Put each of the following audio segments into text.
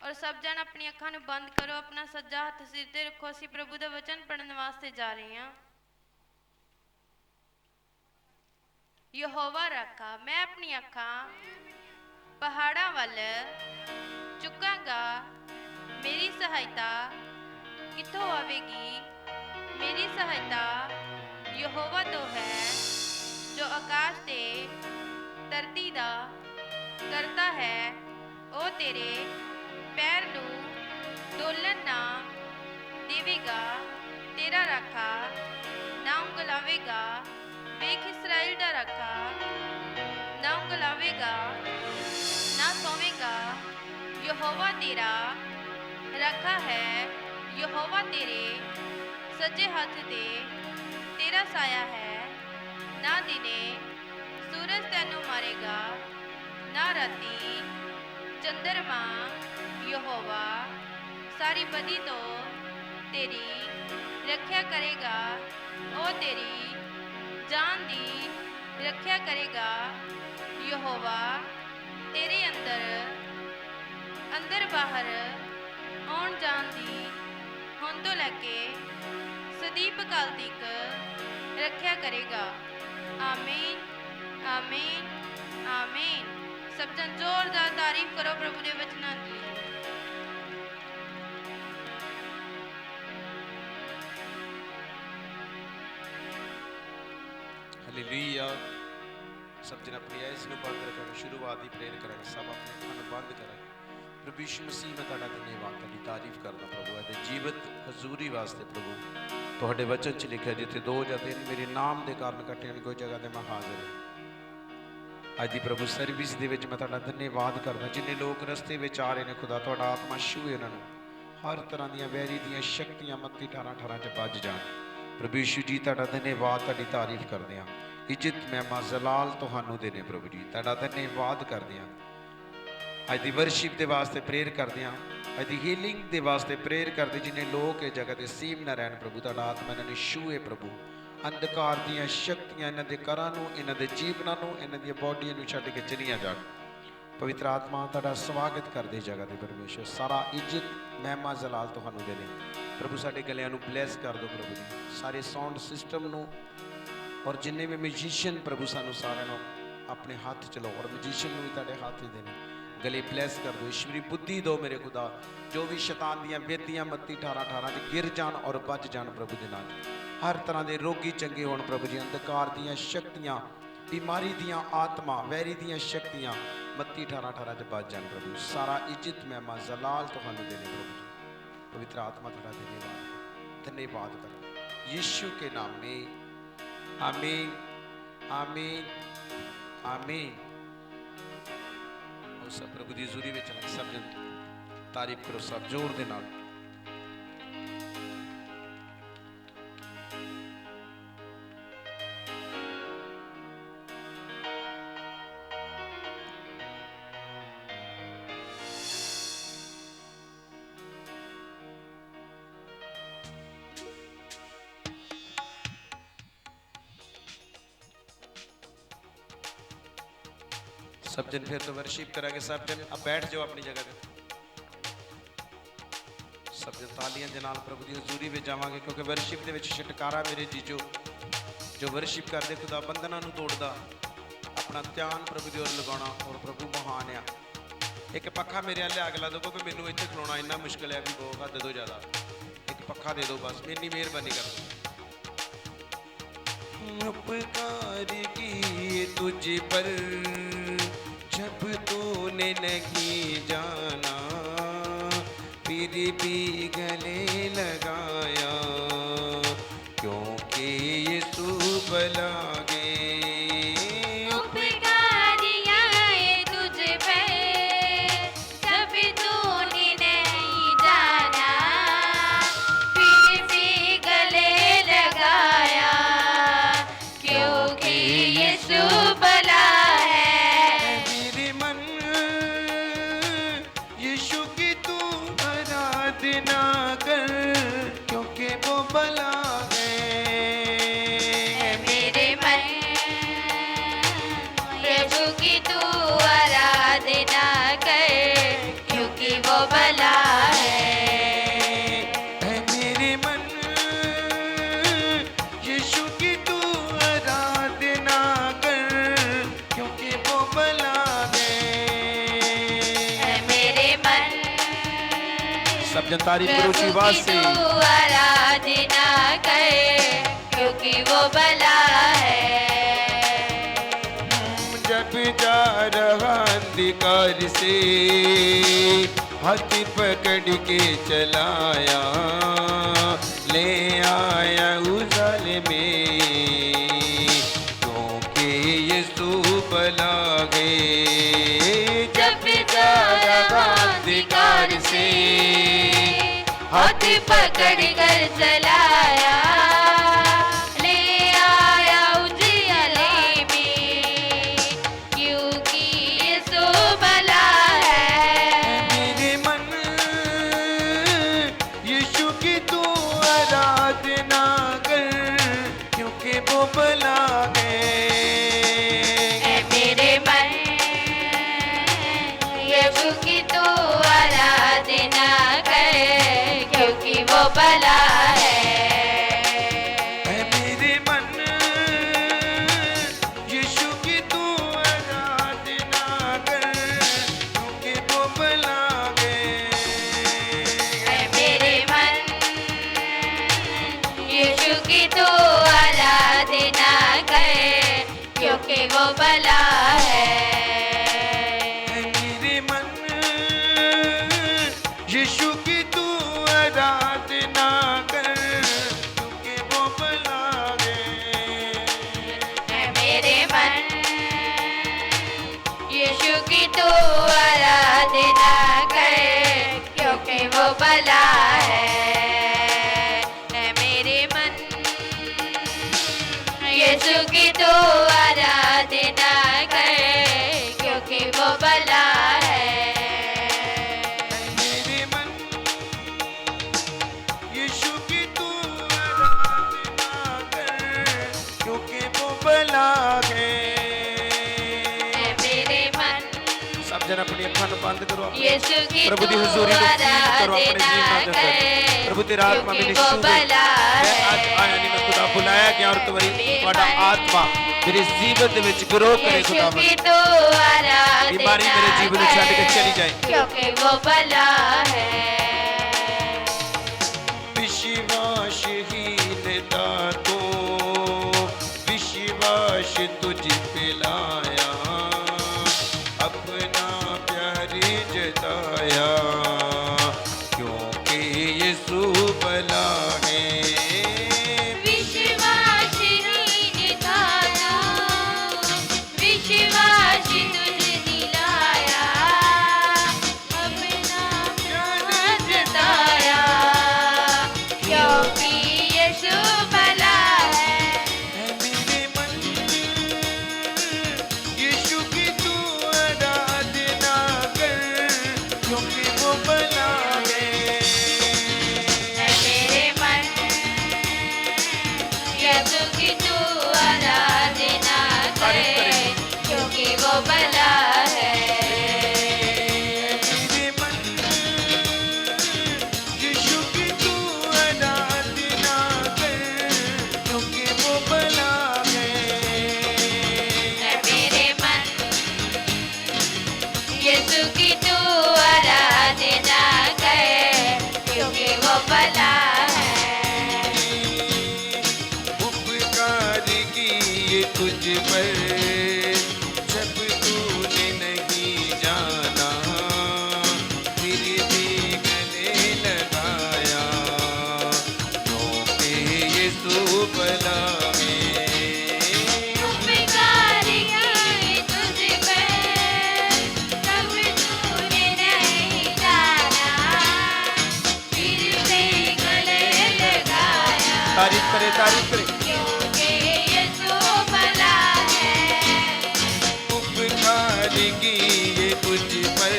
और सब जन अपनी अखां नूं बंद करो, अपना सज्जा हथ सिर ते रखो। असीं प्रभु दा वचन पढ़न वास्ते जा रहे हैं। यहोवा रखा। मैं अपनी अखां पहाड़ां वल चुकांगा। मेरी सहायता कित्थों आवेगी? मेरी सहायता यहोवा तो है जो आकाश ते धरती दा करता है। ओ तेरे पैर नूं डोलन ना देवेगा। तेरा राखा ना उंगलावेगा। वेख इस्राएल दा राखा ना उंगलावेगा ना सोवेगा। यहोवा तेरा राखा है। यहोवा तेरे सज्जे हाथ ते तेरा साया है। ना दिने सूरज तैनू मारेगा ना राती चंद्रमा। यहोवा सारी बदी तो तेरी रख्या करेगा। ओ तेरी जान दी रख्या करेगा। यहोवा तेरे अंदर अंदर बाहर आउण जाण दी हुण तो लैके सदीप काल तक रख्या करेगा। आमीन आमीन आमीन। सब जन जोरदार तारीफ करो प्रभु दे वचनां दी। हालेलुया। सब जन अपनी आइज़ नूं बंद रखें। शुरुआत की प्रेयर करें। सब अपने अखां नूं बंद करें। प्रभु यीशु मसीह मैं तुहाडा धन्यवाद, तुहाडी तारीफ करना प्रभु। अदे जीवत हजूरी वास्ते प्रभु तुहाडे वचन च लिखिआ जिथे दो या तीन मेरे नाम के कारण इकट्ठे हैं कोई जगह ते मैं हाजिर हाँ। अज की प्रभु सर्विस दे विच मैं तुहाडा धन्यवाद करदा। जिन्ने लोग रस्ते में आ रहे हैं खुदा तुहाडा आत्मा छूए उन्होंने हर तरह दी वैरी दी शक्तियां मत्ती 18:18 च बज जान। प्रभु यीशु जी तुहाडा धन्यवाद, तुहाडी तारीफ करदे हां। इज्जत महिमा जलाल तुहानू देने प्रभु जी, तुहाडा धन्यवाद करदे हां। अज की वर्शिप के वास्ते प्रेयर करते हैं। अज की हीलिंग के वास्ते प्रेयर करते जिन्हें लोग इस जगह से सीम न रहन प्रभु तुहाडा आत्मा इन्होंने छूए प्रभु। अंधकार दी शक्तियां इन्हों के घरों इन्हों के जीवनों इन्हों दी बॉडियों को छड्ड के चलिया जान। पवित्र आत्मा तुहाडा स्वागत करते जगह के परमेश्वर। सारा इज्जत महिमा जलाल तुहानू देने प्रभु। साडे गलियां नू ब्लैस कर दो प्रभु जी। सारे साउंड सिस्टम नू और जिन्ने भी म्यूजिशियन प्रभु सानू सारे अपने हाथ च लो और म्यूजिशियन भी तुहाडे हाथ च देने गले ब्लैस कर दो। ईश्वरी बुद्धि दो मेरे खुदा। जो भी शैतान दियां बेदियां मत्ती 18:18 च गिर जान और बच जान प्रभु के नाल। हर तरह के रोगी चंगे होण प्रभु जी। अंधकार दियां शक्तियां बीमारी दियां आत्मा वैरी दियां शक्तियां मत्ती 18:18 च बच जान प्रभु। सारा इज्जत महिमा जलाल तुहानू देने प्रभु जी। पवित्र आत्मा तुहाडा धन्यवाद धन्यवाद कर यीशु के नाम में आमीन आमीन आमीन। सब प्रभु की हजूरी में चलें। सब जन तारीफ करो सब जोर दे नाल। सब जन फिर तो वर्शिप करेंगे। सब जन अब बैठ जाओ अपनी जगह पे। सब जन तालियां दे नाल प्रभु की हजूरी में जावांगे क्योंकि वर्शिप दे विच छुटकारा मेरे जीजो। जो वर्शिप करते खुदा बंधना नू तोड़दा अपना ध्यान प्रभु की ओर लगाना और प्रभु महान आ। एक पक्खा मेरे अल्ले अग ला दो क्योंकि मैनू इत्थे खलोना इन्ना मुश्किल है भी बहुत हद दो ज़्यादा। एक पक्खा दे दो बस, इन्नी मेहरबानी कर दो। उपकार किए तुझ पर जब तूने नहीं जाना फिर भी गले लगाया क्योंकि यीशु भला गे। मेरे मन सब जन तारीफ करो प्रभु आवाज की से। तू आराधना कर क्योंकि वो भला है। जब जा रहा अंधकार से हाथ पकड़ के चलाया, ले आया उजाले में, क्योंकि यीशु भला है। जब जा रहा अंधकार से हाथ पकड़ कर चलाया, ले आया उजियाले में, क्योंकि यीशु भला है। मेरे मन यीशु की तू आराधना कर क्योंकि वो भला है। ऐ मेरे मन यीशु की तू आराधना कर क्योंकि वो भला है। ऐ मेरे मन यीशु की तू आराधना कर क्योंकि वो भला है। ऐ मेरे मन यीशु की तू आराधना कर क्योंकि वो भला है। ऐ मेरे मन यीशु की तू आराधना कर क्योंकि वो भला है। ऐ मेरे मन यीशु की तू आराधना कर क्योंकि वो भला है। ऐ मेरे मन यीशु की तू आराधना कर क्योंकि वो भला है। मेरे मन यीशु की तू आराधना कर क्योंकि वो भला है। ऐ मेरे मन सब जन अपनी अखां नूं बंद करो। यीशु की प्रभु दी तू हुजूरी नूं फील करो अपने आराधना जीवन दे अंदर। कर प्रभु तेरा आत्मा क्योंकि मैंने वो छू भला मैं आज है। आया नहीं, मैं खुदा बुलाया गया और तुम्हारी ਤੁਹਾਡਾ आत्मा मेरे जीवन ਦੇ ਵਿੱਚ ग्रो करे यीशु खुदा। की तू आराधना बीमारी मेरे जीवन में छੱਡ के चली जाए क्योंकि वो भला है। विश्वासहीनता तो विश्वास तुझ पे लाया, अपना प्यार जताया क्योंकि यीशु भला है। विश्वासहीनता तो विश्वास तुझे दिलाया, अपना प्यार जताया क्योंकि यीशु भला है। ऐ मेरे मन यीशु की तू आराधना कर क्योंकि वो भला है। ऐ मेरे मन यीशु की तू आराधना कर क्योंकि वो भला है। मेरे मन यीशु की तू आराधना कर क्योंकि वो भला है। ऐ मेरे मन यीशु की तू आराधना कर क्योंकि वो भला है। उपकार किए तुझ पर जब तूने नहीं जाना, फिर भी गले लगाया क्योंकि यीशु भला है। उपकार किए तुझ पे जब तूने नहीं जाना, फिर भी गले लगाया तारीफ करे क्योंकि यीशु भला है। उपकार किए तुझ पर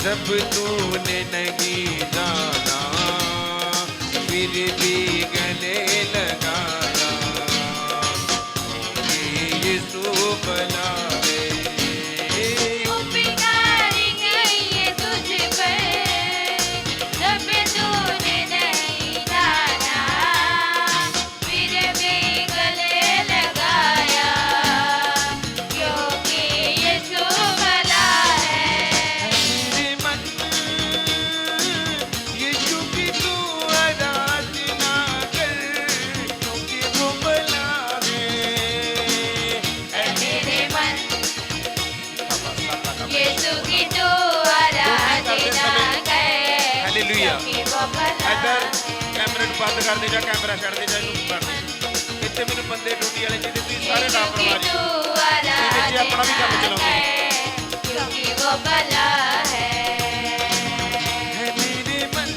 जब तूने नहीं जाना, फिर भी गले लगाया क्योंकि यीशु भला है। उपकार किए तुझ पे जब तूने नहीं जाना, फिर भी गले लगाया क्योंकि यीशु भला है। मेरे मन यीशु की तू आराधना कर हालेलुया क्योंकि वो भला इधर है। कैमरे ਨੂੰ ਬੰਦ ਕਰ ਦੇ ਜਾਂ ਕੈਮਰਾ ਛੱਡ ਦੇ ਜਾਂ ਇਹਨੂੰ ਕਰ ਦੇ ਇੱਥੇ ਮੈਨੂੰ ਬੰਦੇ ਡਿਊਟੀ ਵਾਲੇ ਜਿਹਦੇ ਤੁਸੀਂ ਸਾਰੇ यीशु की ਲਾਪਰਵਾਹੀ तू जी अपना भी काम आराधना चलाओगे। कर क्योंकि वो भला है। है मेरे मन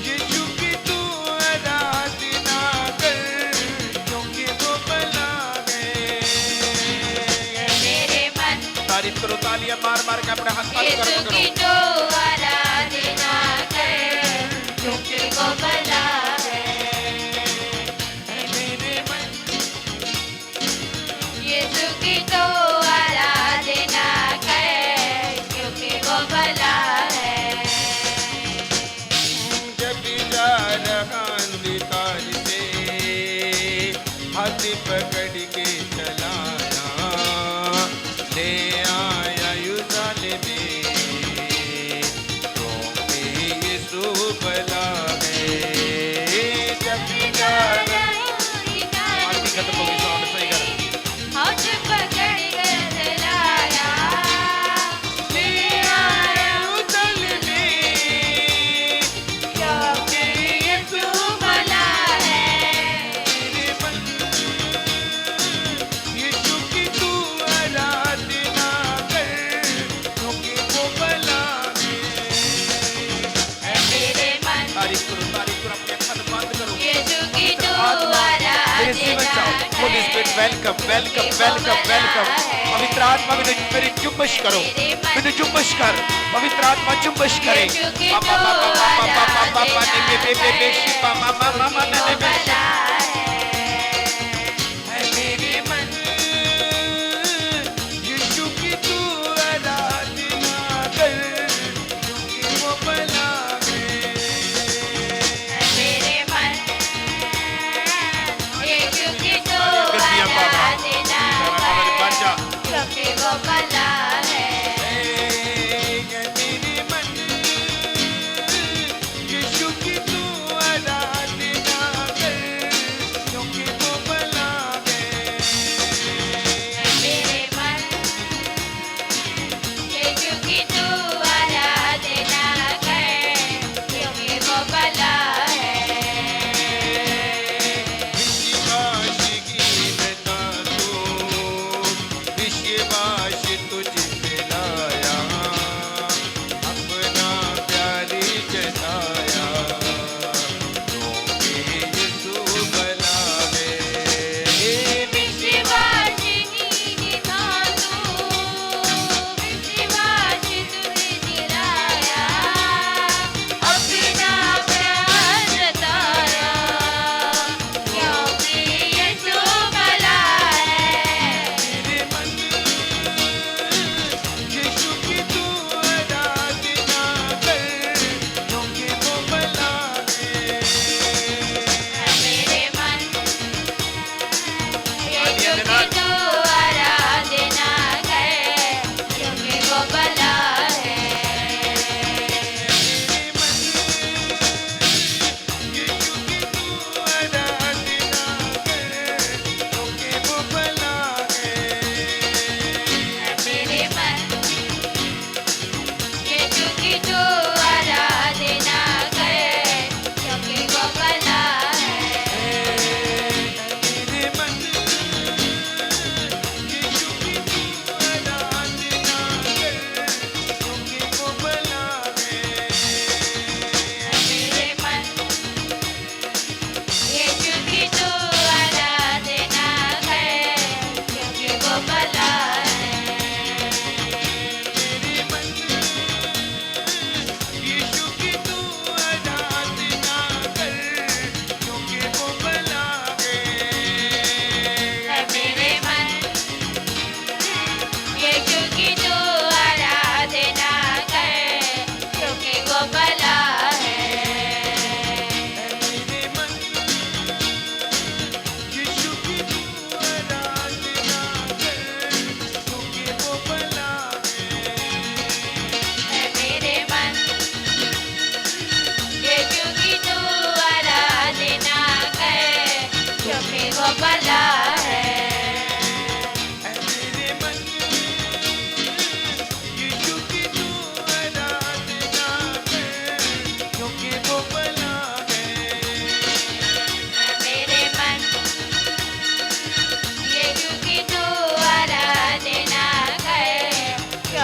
यीशु की तू आराधना कर क्योंकि वो भला है। मेरे मन तारीफ करो तालियां मार मार के अपने हाथ ताली यीशु करो की तो आराधना कर क्योंकि वो भला है। मेरे मन यीशु की तो आराधना कर क्योंकि वो भला है। जब जा रहा अंधकार से हाथ पकड़ के चलाना ले आया युजाल में क्योंकि यीशु भला है। जब जा आरती खत्म हो गई साउंड सही कर हाथ पकड़ कर चलाया ले आया युजाल में क्योंकि यीशु भला है। मेरे मन यीशु की तू आराधना कर क्योंकि वो भला है। मेरे मन तारीफ करो अपने अखर बंद करो यीशु की तो आत्मा मेरे जीवन आराधना जाओ Holi spirit welcome welcome welcome welcome पवित्र आत्मा मेरी जुम्बश करो मेरी जुम्बश कर पवित्र आत्मा जुम्बश करे पापा पापा पापा पापा पापा ने बे शिपा मामा मामा ने बे है मेरे मन यीशु की तू आराधना कर क्योंकि वो भला है। मेरे मन यीशु की तो गद्दियां बाबा आराधना हमारे बाजा क्योंकि वो भला है। मेरे मन यीशु की तू आराधना कर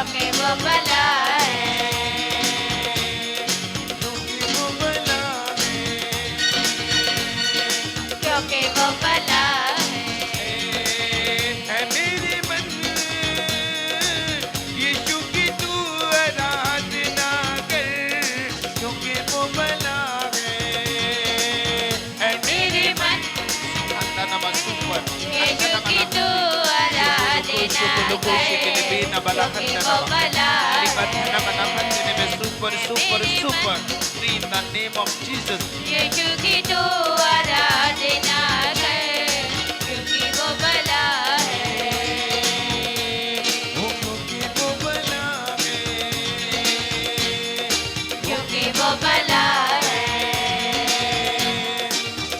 क्योंकि वो भला है, क्योंकि वो भला है, क्योंकि वो भला है। है मेरे मन यीशु की तू आराधना कर, क्योंकि वो भला है मेरे मन। यीशु की तू आराधना कर, क्योंकि वो भला है। Super, super, super. In the name of Jesus. यीशु की तू आराधना कर, क्योंकि वो भला है, क्योंकि वो भला है, क्योंकि वो भला है,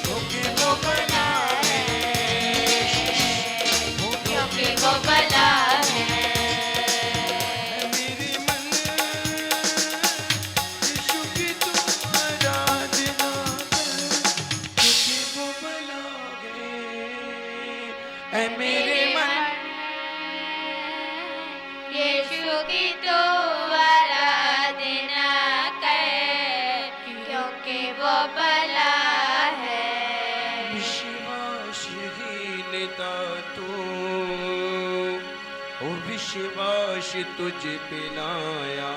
क्योंकि वो भला है, क्योंकि वो भला है। मेरे मन यीशु की तू आराधना कर, क्योंकि वो भला है मेरे मन। यीशु की तू आराधना कर, क्योंकि वो भला है। विश्वासहीनता तू, ओ विश्वास तुझ पे लाया,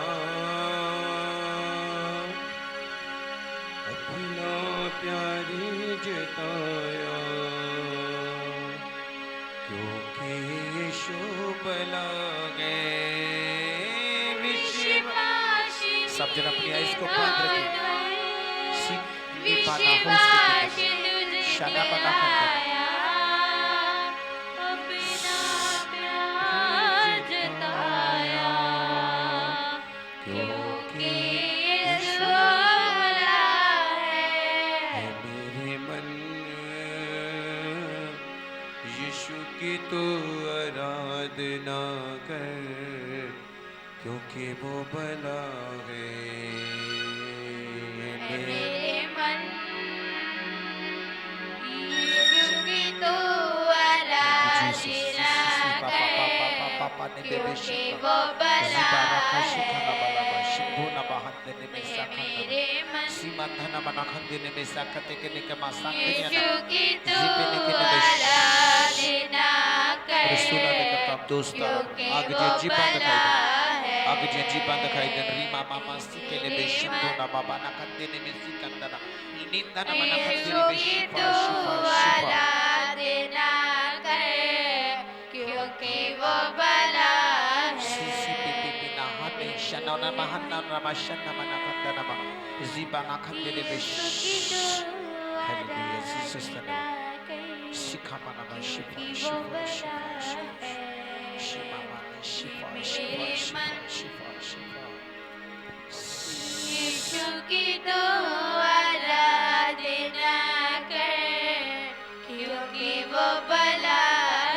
अपना प्यार जताया, क्योंकि यीशु भला है। विश्वास सब जन अपनी आइज़ को बंद रखें। विश्वास तुझे शादा पता मिलाया, अपना प्यार जताया, क्योंकि यीशु भला है। मेरे मन यीशु की तो आराधना कर, क्योंकि वो भला है मेरे मन यीशु की तू आराधना कर, क्योंकि वो भला है। मेरे मन यीशु की तू आराधना कर, क्योंकि वो भला है। आगे जी बंद खाई दे रीमा मामा सीके ले बेशिंदो ना बाबा ना कंदे ने मिसी कंदना निंदा ना मना कंदे यीशु ने की शिफा तू शिफा शिफा आराधना कर, क्योंकि वो भला सीसी पे है। ना हने शना ना महना ना मशना मना कंदना मा जीबा ना कंदे ने बेश हालेलुया जीसस ने शिखा मना मा शिफा शिफा शिफा शिफा माना शिफा शिफा शिफा शिफा शिफा यीशु की तू आराधना कर, क्योंकि वो भला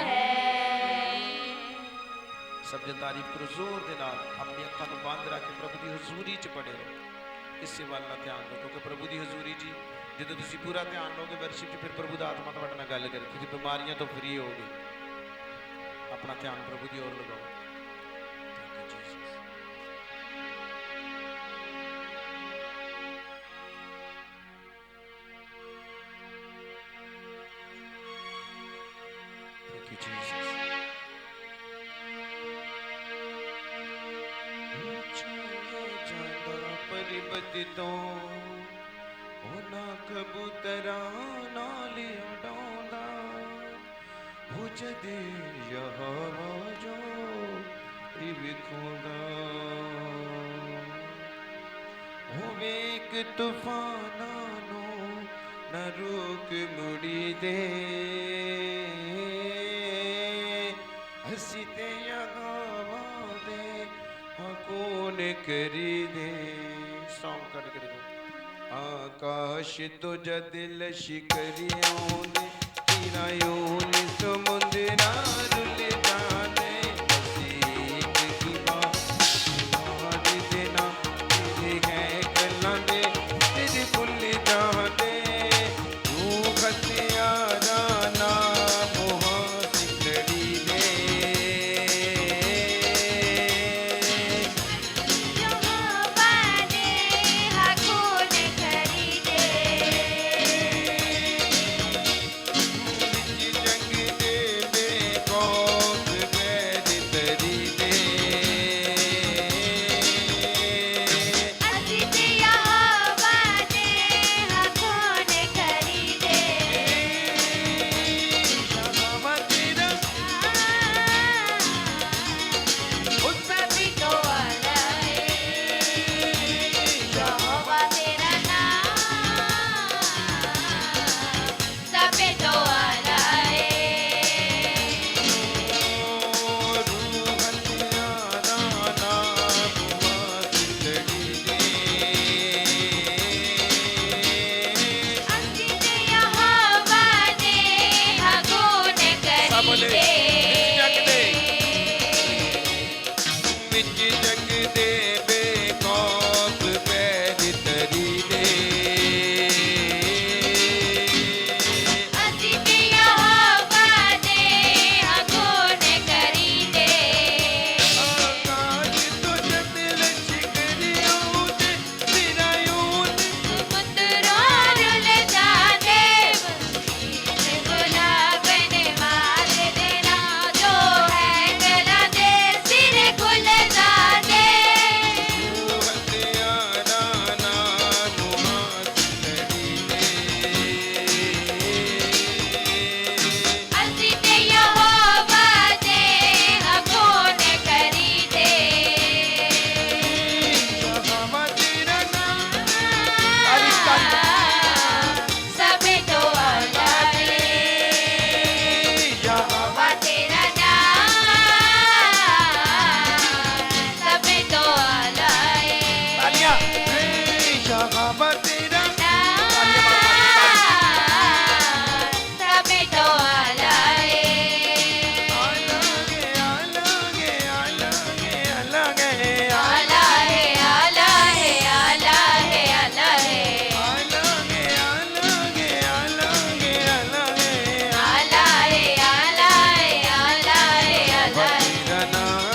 है। सब जन तारीफ करो जोर दे नाल अपनी अखां नूं बंद रख के प्रभु दी हजूरी च पड़े रहो। इसे वाल ना ध्यान दो, क्योंकि प्रभु दी हजूरी जी ਜਦੋਂ ਤੁਸੀਂ ਪੂਰਾ ਧਿਆਨ ਲਓਗੇ ਵਰਸ਼ਿਪ 'ਚ ਫਿਰ ਪ੍ਰਭੂ ਦਾ ਆਤਮਾ ਤੁਹਾਡੇ ਨਾਲ ਗੱਲ ਕਰੇ, ਤੁਸੀਂ ਬਿਮਾਰੀਆਂ ਤੋਂ ਫਰੀ ਹੋਗੇ। ਆਪਣਾ ਧਿਆਨ ਪ੍ਰਭੂ ਦੀ ओर लगाओ। Thank you Jesus. Thank you Jesus. परिबत तो होना कबूतरा नाल उड़ाउंदा हो जदे यहोवा जो विखुंदा होवे एक तूफाना नो न रोक मुड़ी दे हसी ते यहोवा दे कौन करी दे सॉन्ग कर कर आकाश तो जदिल शिकरियों ने किरायों ने समुद्रा रुल जाने नसीब की बात मार देना तेरे है कला दे तेरे भूल जाने तू खतियारा ना मोहा सिकड़ी दे विच जग दे बेखौफ पैर तरी दे ਅਸੀਂ ਤੇ ਯਹੋਵਾ ਦੇ ਹਕੂਨ ਕਰੀਦੇ आकाश तो जद लश्करियों दे फिरायून ਸਮੁੰਦਰਾਂ ਰੁਲ ਜਾਂਦੇ ਮਸੀਹ ਗੁਲਾਬ ਨੇ ਮਾਰ ਦੇਣਾ ਜੋ ਹੈ ਗਲਾਂ ਦੇ ਸਿਰ ਖੁੱਲ ਜਾਂਦੇ हथियारा नाम हाथ लड़ी दे ਅਸੀਂ ਤੇ ਯਹੋਵਾ ਦੇ ਹਕੂਨ ਕਰੀਦੇ सहावा तेरा नाम ਸਭ ਤੋਂ ਆਲਾ ਹੈ यहोवा तेरा नाम सब तो आला है यहोवा तेरा सब तो आला है अलगे अलगे अलगे अलगे आला है आला है आला है आला है अलगे अलगे अलगे अलगे आला है आला है आला है आला है तेरा नाम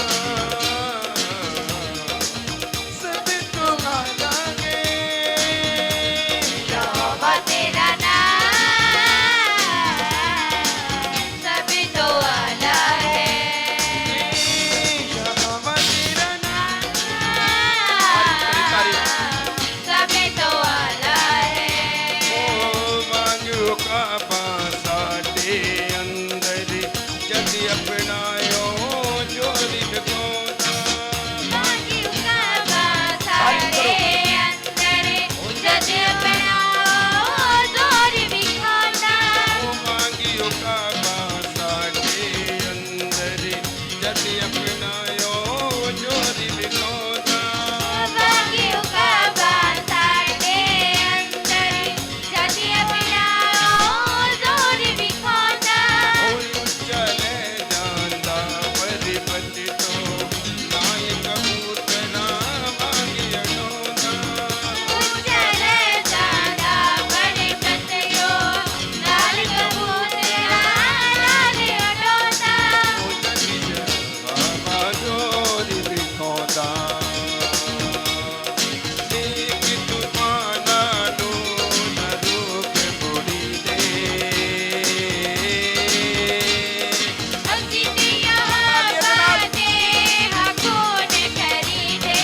सब तो अलगे यहोवा तेरा नाम सब तो आला है यहोवा तेरा नाम सब तो आला है मांगो का साडे अंदर जद अपनायो जोरी बिकोदा मांगियो काबा सारे अंदर जद अपनाओ जोर बिखाना मांगियो का साडे अंदर जद अपनायो जोरी बिकोदा मांगियो काबा सारे अंदर जद अपनाओ जोर बिखाना चले जांदा परिपत तो नायक कबूतरा मांगियो नोना चले जाना बड़े पतियो लाल कबूतरा लाल अडोसा जोरी बिकोदा एक तूफाना नो न रोक बुड़ी दे ਅਸੀਂ ਤੇ ਯਹੋਵਾ ਦੇ ਹਕੂਨ ਕਰੀਦੇ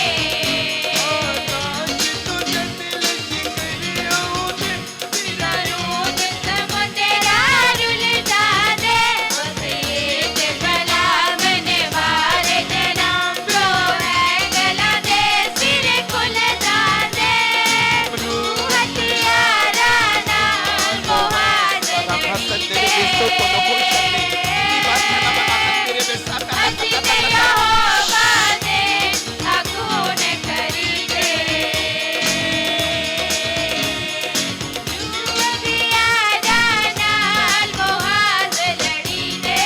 आकाश तो जद लश्करियों दे फिराऊन ਸਮੁੰਦਰਾ ਰੁਲ ਜਾਂਦੇ ਮਸੀਹ ਗੁਲਾਬ ਨੇ ਮਾਰ ਦੇਣਾ ਜੋ ਹੈ ਗਲਾਂ ਦੇ ਸਿਰ ਖੁੱਲ ਜਾਂਦੇ ਹਥਿਆਰਾਂ ਨਾਲ ਮੁਹਾਜ਼ ਲੜੀਦੇ ਅਸੀਂ ਤੇ ਯਹੋਵਾ ਦੇ ਹਕੂਨ ਕਰੀਦੇ ਹਥਿਆਰਾਂ ਨਾਲ ਮੁਹਾਜ਼ ਲੜੀਦੇ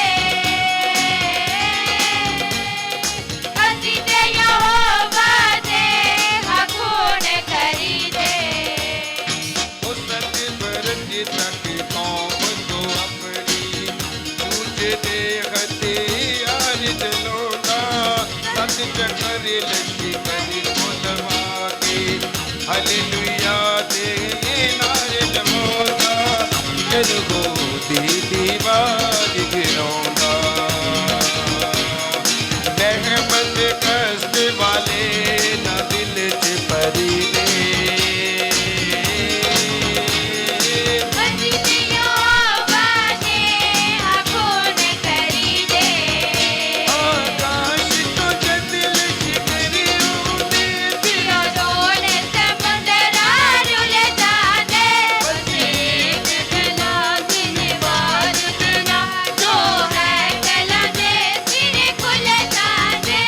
ਅਸੀਂ ਤੇ ਯਹੋਵਾ ਦੇ ਹਕੂਨ ਕਰੀਦੇ ओ सच बरती तक कौम तो अपनी पूछते हथियार जलोना सच चकर लश्करी खुलवा के हालेलुया दे नारे जमोदा जद गोदी दीवार गिरौंदा रहमत कष्ट वाले ना दिल च परी दे ਅਸੀਂ ਤੇ ਯਹੋਵਾ ਦੇ ਹਕੂਨ ਕਰੀਦੇ आकाश तो जद लश्करियों दे फिराऊन ਸਮੁੰਦਰਾ ਰੁਲ ਜਾਂਦੇ ਮਸੀਹ ਗੁਲਾਬ ਨੇ ਮਾਰ ਦੇਣਾ ਜੋ ਹੈ ਗਲਾਂ ਦੇ ਸਿਰ ਖੁੱਲ ਜਾਂਦੇ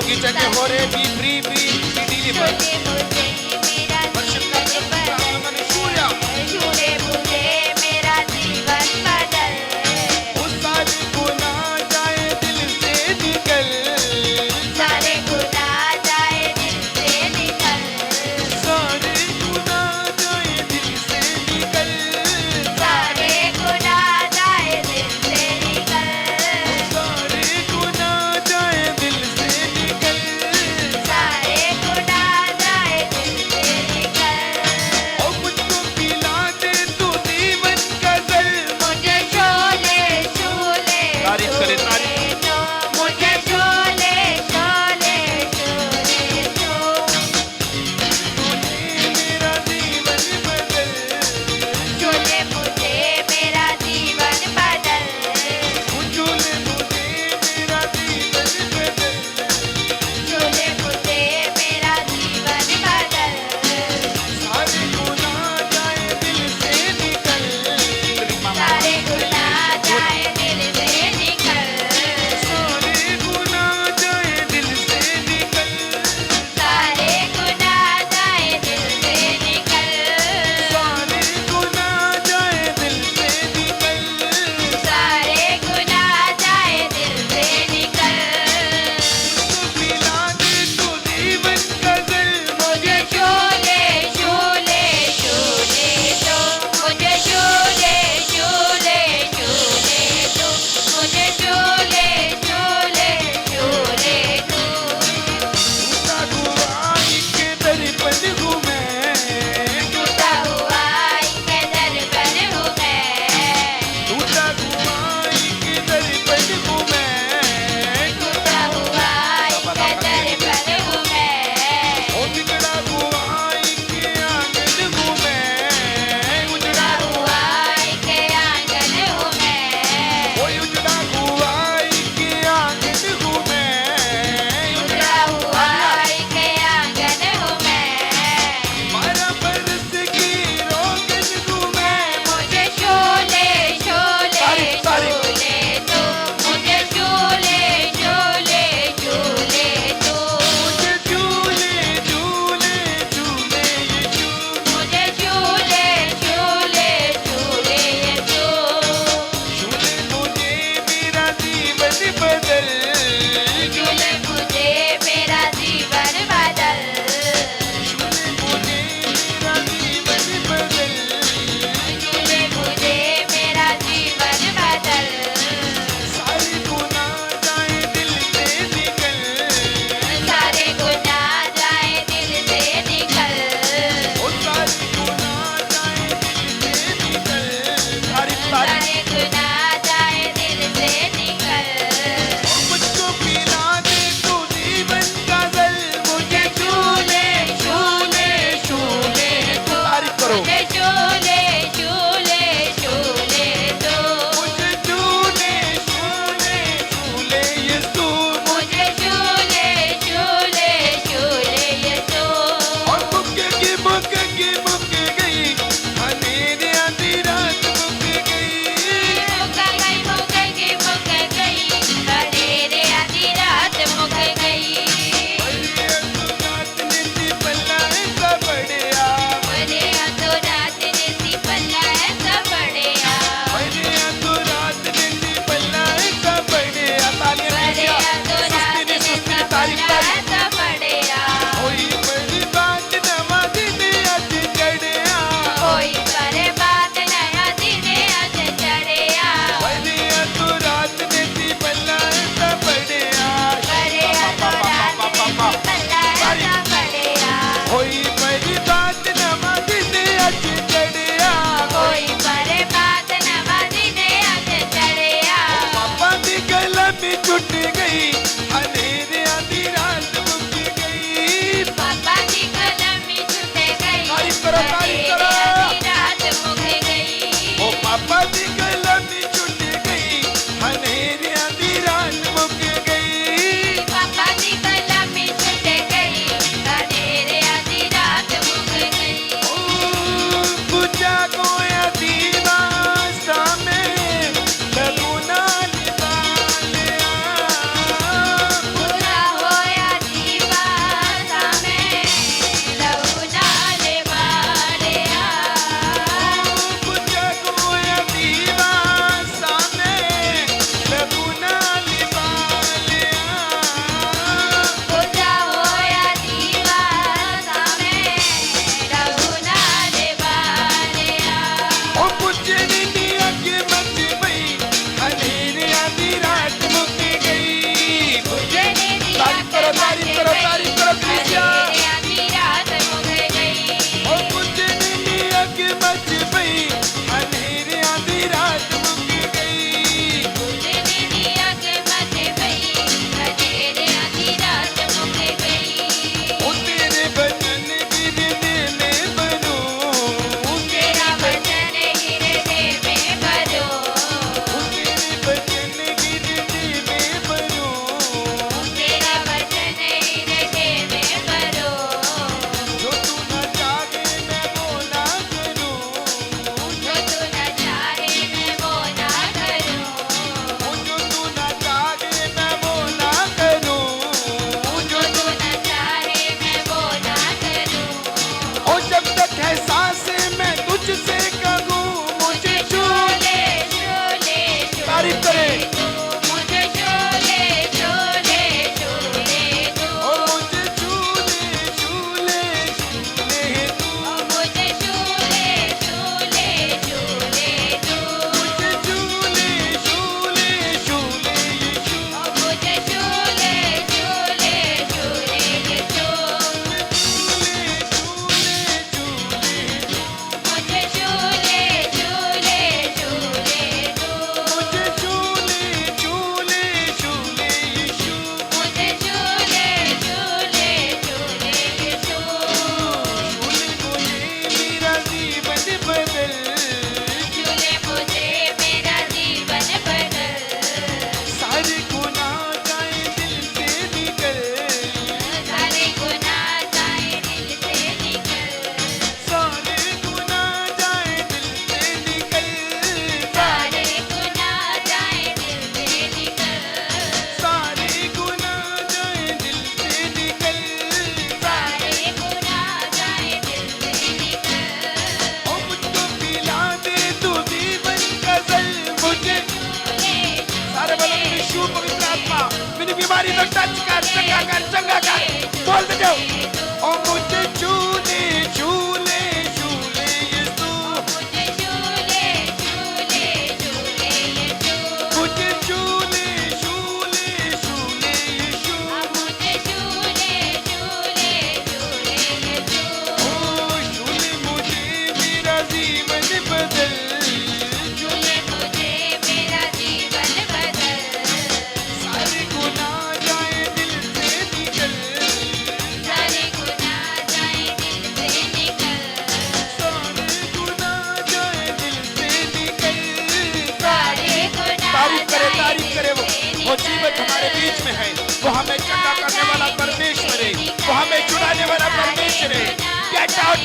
योगी चने हो रे बी फ्री बी डिलीवर छूटे मुझे मेरा जीवन बदल छूटे मुझे मेरा जीवन बदल उस सारे गुनाह जाए दिल से निकल सारे गुनाह जाए दिल से निकल सारे गुनाह जाए दिल से निकल सारे गुनाह जाए दिल से निकल सारे गुनाह जाए दिल से निकल सारे गुनाह जाए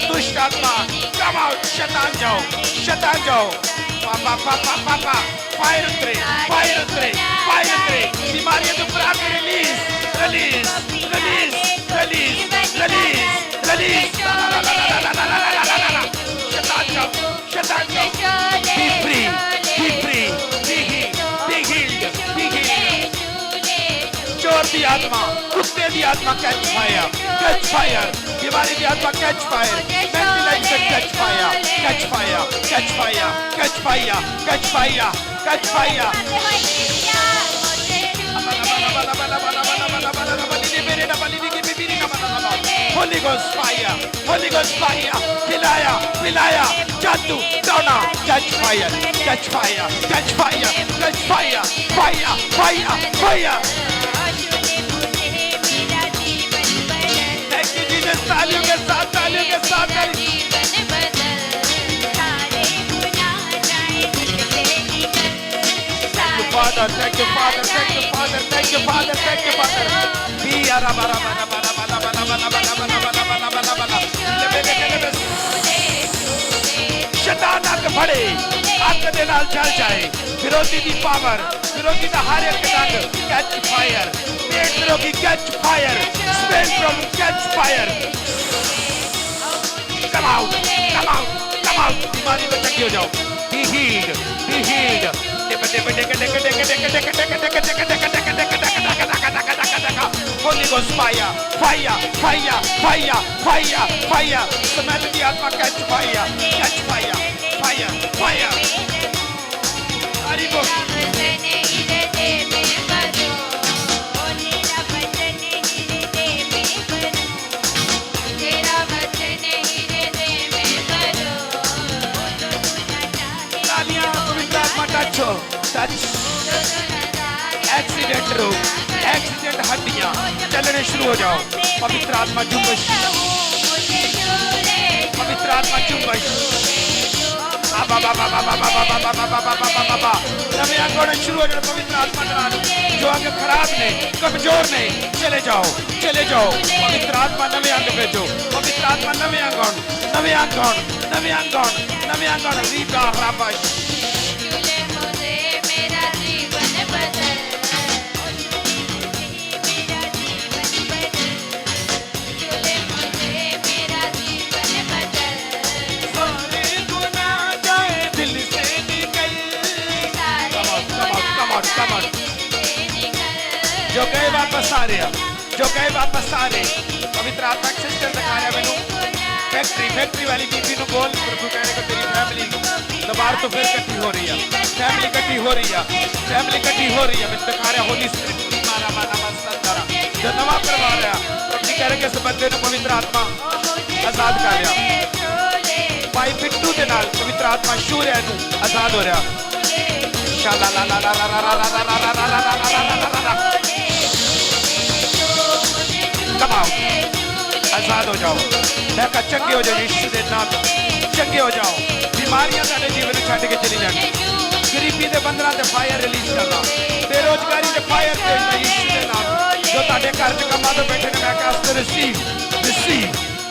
दुष्ट आत्मा कम आउट, शैतान जाओ, शैतान जाओ। पापा पापा पापा फायर उतरे, फायर उतरे, फायर उतरे। बीमारियां तो पूरा के release, release, release, release, release, release. शैतान जाओ, शैतान जाओ। Be free, be free, be healed, be healed, be healed। चोर दी आत्मा, कुत्ते दी आत्मा कैच फायर, कैच फायर। बीमारी दी आत्मा कैच फायर, मेंटल लाइफ से catch fire, catch fire, catch fire, catch fire, catch fire, catch fire. Holy Ghost fire, Holy Ghost fire, pilaya, pilaya, jaddu, dona, catch fire, catch fire, catch fire, catch fire, fire, fire, fire. Thank you Jesus, तालियों के साथ, तालियों के साथ। Father, thank you, Father, thank you, Father, thank you, Father, thank you, Father. Be ara bara bara bara bara bara bara bara bara bara bara. शैतान आग फड़े, आग दे नाल चल जाए। विरोधी दी पावर, विरोधी दा हर एक दंड कैच फायर। पेट विरोधी कैच फायर, स्पेन problem catch fire. Come out, come out, come out। बीमारी में चंगी हो जाओ। Be healed, be healed। Holy Ghost fire, fire, fire, fire, fire, fire। समझ दी आत्मा catch fire, catch fire, fire, fire। हरी बोल। टच एक्सीडेंट रोग, एक्सीडेंट हड्डियां चलने शुरू हो जाओ। पवित्र आत्मा जुम्बश, पवित्र आत्मा जुम्बश। नवे अंगों शुरू हो जाओ। पवित्र आत्मा डालो। जो अंग खराब ने, कमजोर ने, चले जाओ, चले जाओ। पवित्र आत्मा नवे अंग भेजो। पवित्र आत्मा नवे अंगों, नवे अंगों, नवे अंगों, नवे अंगों। रीका राबाश। जो गए वापस आ रहे, जो गए वापस आ रहे। पवित्र आत्मा के सिस्टर दिखा रहा है मैनू। फैक्ट्री वाली बीबी को बोल, प्रभु कहने को तेरी फैमिली दोबारा तो फिर इकट्ठी हो रही है। फैमिली इकट्ठी हो रही है, फैमिली इकट्ठी हो रही है। मैं दिखा रहा होली स्पिरिट मारा माना मसंदरा जो नवा करवा रहा। प्रभु कह रहे कि इस बंदे ने पवित्र आत्मा आजाद कर लिया। भाई पिट्टू के नाल पवित्र आत्मा शूर है नू आजाद हो रहा। शाला ला ला ला ला ला ला ला ला ला ला ला ला ला। Come out, आजाद हो जाओ। मैं कहा चंगे हो जाओ यीशु के नाम, चंगे हो जाओ। बीमारियां तेरे जीवन में छड़ के चली जाए। गरीबी के बंधना से फायर रिलीज करना, बेरोजगारी के फायर भेजना यीशु के नाम। जो तेरे घर च कमा तो बैठे ने, मैं कहा रिसीव, रिसीव,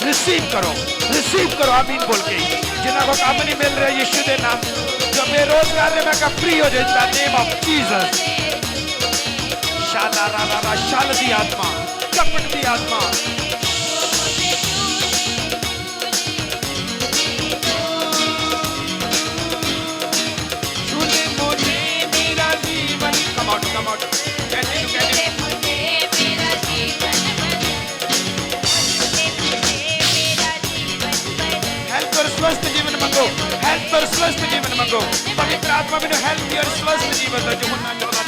रिसीव करो, रिसीव करो। आमीन बोल के। जिन्हों को काम नहीं मिल रहा यीशु के नाम, जो बेरोजगार ने, मैं कहा फ्री हो जाए in the name of Jesus. शाला रा रा रा, शाल दी आत्मा, कपट दी आत्मा। छूले मुझे मेरा जीवन। Come out, come out। Help और स्वस्थ जीवन मांगो, हेल्प और स्वस्थ जीवन मांगो। पवित्र आत्मा में हेल्प और स्वस्थ जीवन दो। जो मुन्ना 14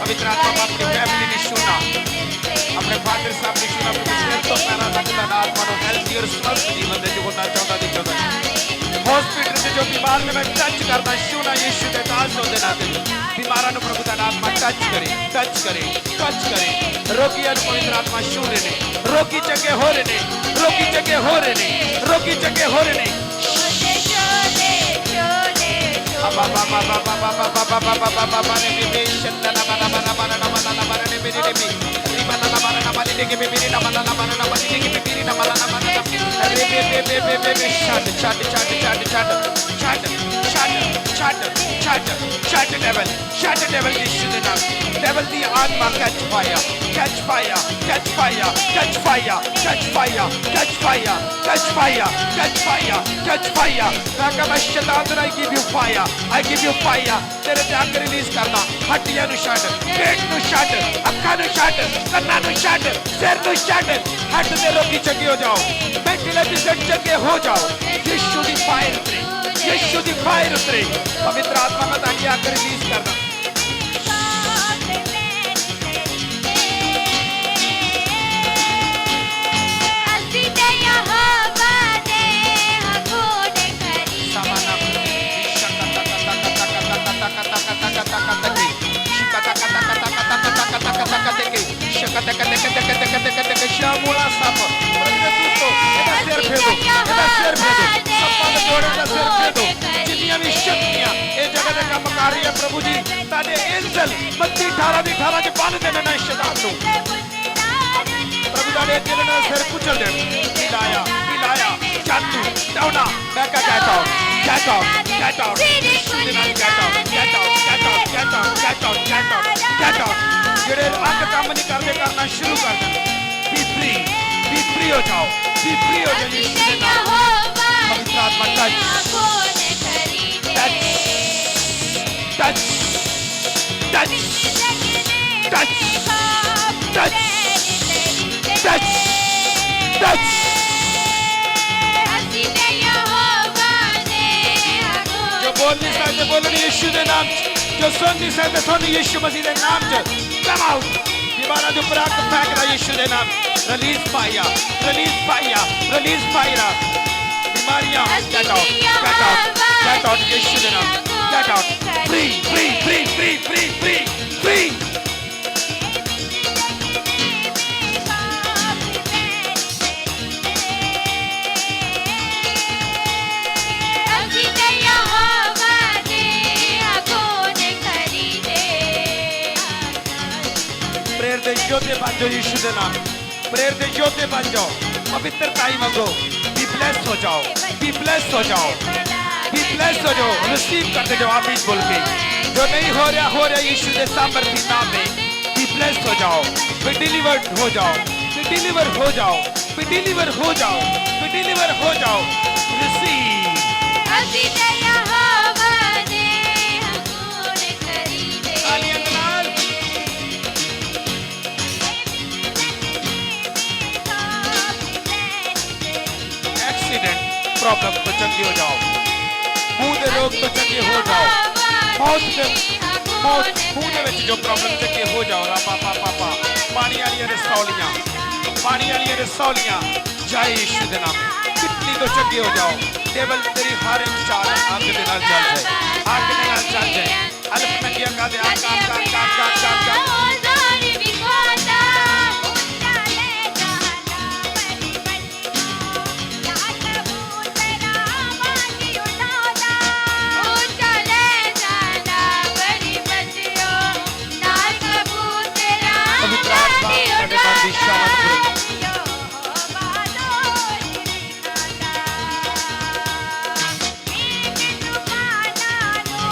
पवित्र आत्मा अपनी फैमिली ने सुना, अपने फादर साहब ने सुना। तो मेरा लगता है आत्मा को हेल्थ और स्वस्थ जीवन दे। जो होना 14 हॉस्पिटल से जो बीमार ने मैं टच करना सुना यीशु के दास हो देना दे। बीमारा ने प्रभु का आत्मा टच करे, टच करे, टच करे। रोगी पवित्र आत्मा शून्य ने, रोगी जगह हो रहे ने, रोगी जगह हो रहे ने, रोगी जगह हो रहे ने। बारे में छट छट छट छट छट छट छट छट छट डेविल यीशु दे नाम डेविल दी आत्मा catch fire catch fire catch fire catch fire catch fire catch fire catch fire catch fire catch fire मैं शैतान I give you fire I give you fire तेरे ते आग रिलीज करना हड्डियां नु छट पेट नु छट अखां नु छट कन्नां नु छट सिर नु छट हट दे रोगी चंगे हो जाओ मेंटली से चंगे हो जाओ यीशु दी फायर उतरे यीशु दी फायर उतरे पवित्र आत्मा का ताकि आग रिलीज करना Shamula sapa, tutto, e da servedo, sappa da servedo, जितनियां भी शक्तियां ए जगह दे काम कर रही है प्रभु जी, ताने एंजल मत्ती 18 दी 18 च बंद देने ना शैतान नु, प्रभु ताने एंजल ना सिर कुचल दे, हिलाया, जादू, डाउना, back get out, get out, get out, get out, get out, get out, get out, get out, get out, जेड़े अंग काम नहीं करते करना शुरू कर दे, be free हो जाओ यीशु के नाम पवित्र आत्मा touch जो बोल नहीं सकते बोलो यीशु के नाम जो सुन नहीं सकते सुन यीशु मसीह के नाम च come out दीवाना जो पराग फेंक रहा यीशु के नाम release fire बीमारियां get out यीशु के नाम get out free योद्धे बन जाओ यीशु के नाम प्रेयर दे योद्धे बन जाओ पवित्रताई मांगो बी ब्लेस हो जाओ रिसीव करते जाओ आमीन बोल के जो नहीं हो रहा यीशु के सामर्थी नाम में बी ब्लेस हो जाओ बी डिलीवर्ड हो जाओ रिसीव प्रॉब्लम तो चंगे हो जाओ मुंह दे रोग तो चंगे हो जाओ मौत मुंह दे विच जो प्रॉब्लम चंगे हो जाओ रापा पानी वाली रसौलियां जय यीशु के नाम कितनी तो चंगे हो जाओ टेबल तेरी हर एक चाल आग दे नाल चल जाए अल्फ नंगियां का दे आग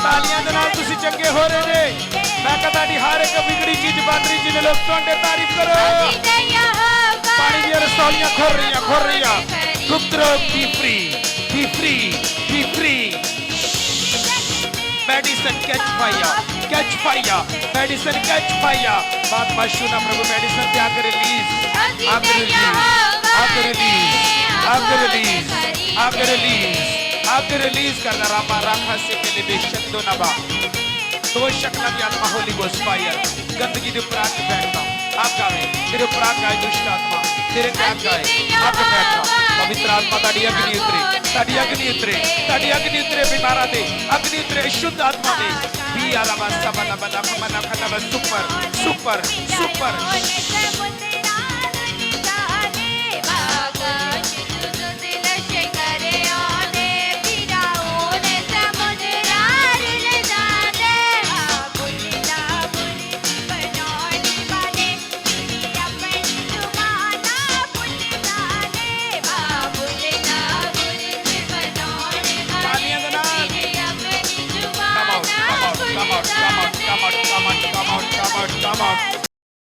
तालियां दे नाल तुसी चंगे हो रहे ने मैं कहता दी हर एक बिगड़ी चीज बन रही जिन्हें लोग तुहाडे तारीफ करो पानी दी रसौलियां खोल रही पुत्रो B free medicine catch fire बात माशूना प्रभु मेडिसिन ते आग रिलीज करना रामा राखा से के लिए बेशक्तो नबा तो शक्ल की आत्मा होली गोस्ट फायर गंदगी के ऊपर आके बैठता आप गावे तेरे ऊपर आके आए दुष्ट आत्मा तेरे पे आके आए आके बैठता पवित्र आत्मा ताड़ी अग्नि उतरे बीमारा दे अग्नि उतरे शुद्ध आत्मा दे भी आलामा सबना बना खना सुपर